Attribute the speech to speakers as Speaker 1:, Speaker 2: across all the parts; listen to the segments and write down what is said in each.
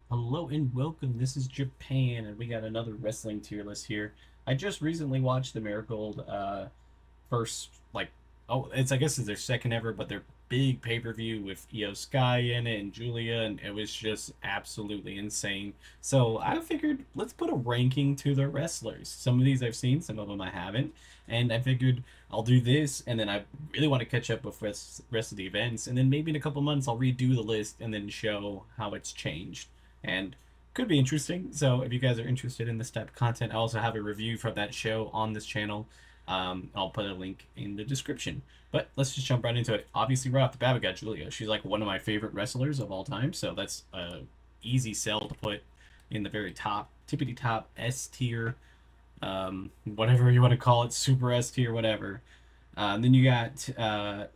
Speaker 1: Hello and welcome. This is Japan, and we got another wrestling tier list here. I just recently watched the Marigold first, I guess it's their second ever, but their big pay per view with Io Sky in it and Julia, and it was just absolutely insane. So I figured let's put a ranking to the wrestlers. Some of these I've seen, some of them I haven't, and I figured I'll do this, and then I really want to catch up with rest of the events, and then maybe in a couple months I'll redo the list and then show how it's changed and could be interesting. So if you guys are interested in this type of content, I also have a review from that show on this channel. I'll put a link in the description. But let's just jump right into it. Obviously, right off the bat, we got Julia. She's like one of my favorite wrestlers of all time, so that's a easy sell to put in the very top, tippity top S tier, whatever you want to call it, super S tier, whatever. Then you got how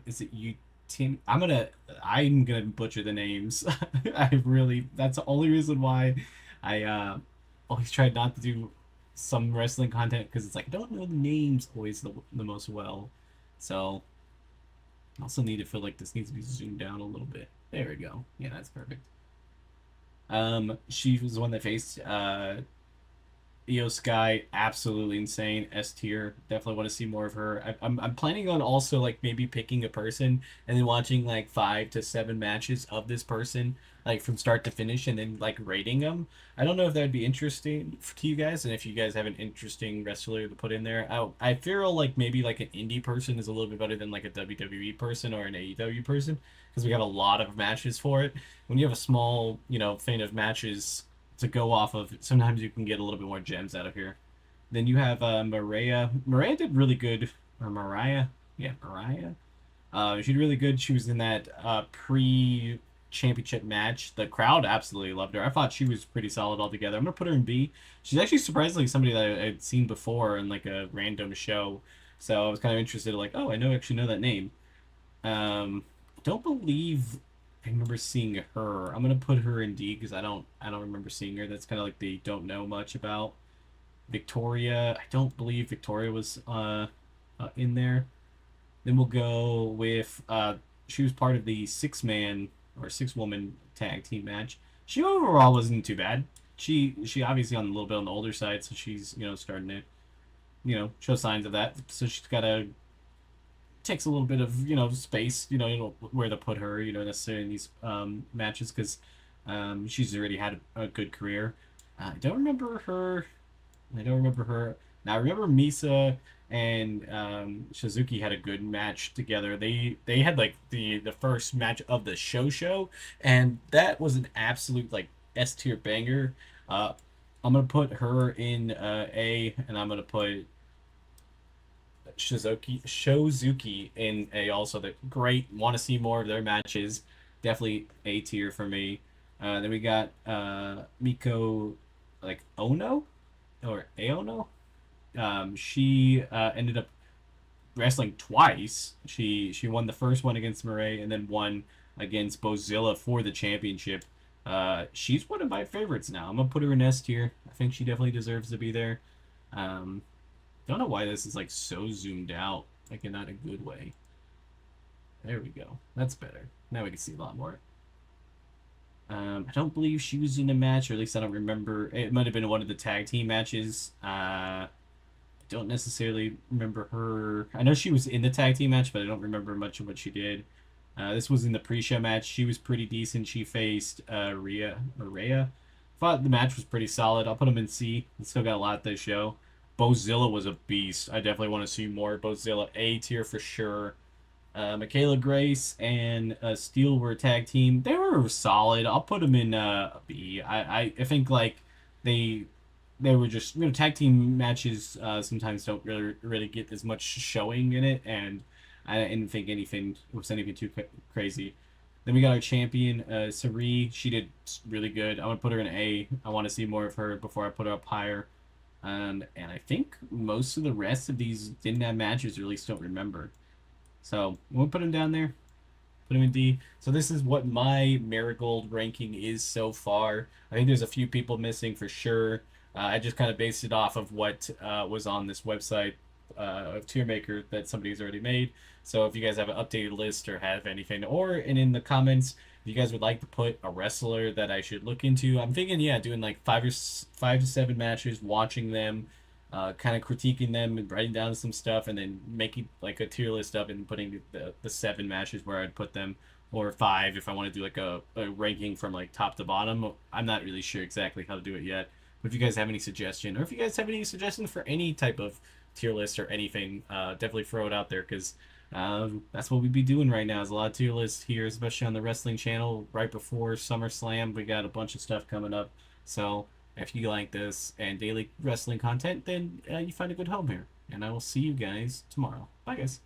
Speaker 1: is it you Tim? I'm gonna butcher the names. I really that's the only reason why I always try not to do some wrestling content because it's like I don't know the names always the most well. So I also need to feel like this needs to be zoomed down a little bit. There we go. Yeah, that's perfect. She was the one that faced Io Sky, absolutely insane. S tier. Definitely want to see more of her. I'm planning on also like maybe picking a person and then watching like 5 to 7 matches of this person, like from start to finish, and then like rating them. I don't know if that would be interesting to you guys, and if you guys have an interesting wrestler to put in there. I feel like maybe like an indie person is a little bit better than like a WWE person or an AEW person because we have a lot of matches for it. When you have a small, fan of matches to go off of, sometimes you can get a little bit more gems out of here. Then you have Maria. Maria did really good. Or Mariah. Yeah, Mariah. She did really good. She was in that pre championship match. The crowd absolutely loved her. I thought she was pretty solid altogether. I'm going to put her in B. She's actually surprisingly somebody that I'd seen before in like a random show. So I was kind of interested, like, oh, actually know that name. Don't believe I remember seeing her. I'm gonna put her in D because I don't remember seeing her. That's kind of like they don't know much about Victoria. I don't believe Victoria was in there. Then we'll go with she was part of the 6 man or 6 woman tag team match. She overall wasn't too bad. She obviously on a little bit on the older side, so she's starting to show signs of that. So she's got to takes a little bit of space, where to put her, necessarily in these matches because she's already had a good career. I don't remember her. I don't remember her. Now I remember Misa and Shizuki had a good match together. They had like the first match of the show, and that was an absolute like S tier banger. I'm gonna put her in A, and I'm gonna put Shozuki in A also. That great. Want to see more of their matches. Definitely A tier for me. Then we got Miko, like Ono or Aono. She ended up wrestling twice. She won the first one against Murray and then won against Bozilla for the championship. She's one of my favorites now. I'm gonna put her in S tier. I think she definitely deserves to be there. Um, don't know why this is like so zoomed out, like in not a good way. There we go. That's better. Now we can see a lot more. I don't believe she was in a match, or at least I don't remember. It might have been one of the tag team matches. Don't necessarily remember her. I know she was in the tag team match, but I don't remember much of what she did. This was in the pre-show match. She was pretty decent. She faced Rhea. Thought the match was pretty solid. I'll put them in C. Still got a lot to show. Bozilla was a beast. I definitely want to see more Bozilla. A tier for sure. Michaela Grace and Steel were a tag team. They were solid. I'll put them in B. I think like they they were just tag team matches sometimes don't really get as much showing in it, and I didn't think anything was anything too crazy. Then we got our champion, Sari. She did really good. I'm gonna put her in A. I want to see more of her before I put her up higher. And I think most of the rest of these didn't have matches, or at least don't remember. So we'll put them down there. Put them in D. So this is what my Marigold ranking is so far. I think there's a few people missing for sure. I just kind of based it off of what was on this website of tier maker that somebody's already made. So if you guys have an updated list or have anything, or and in the comments, If you guys would like to put a wrestler that I should look into, I'm thinking, yeah, doing like 5 to 7 matches, watching them, kind of critiquing them and writing down some stuff, and then making like a tier list up and putting the 7 matches where I'd put them, or 5 if I want to do like a ranking from like top to bottom. I'm not really sure exactly how to do it yet. But if you guys have any suggestion, or if you guys have any suggestions for any type of tier list or anything, definitely throw it out there because that's what we'd be doing right now. Is a lot of tier lists here, especially on the wrestling channel. Right before SummerSlam, we got a bunch of stuff coming up. So if you like this and daily wrestling content, then you find a good home here. And I will see you guys tomorrow. Bye, guys.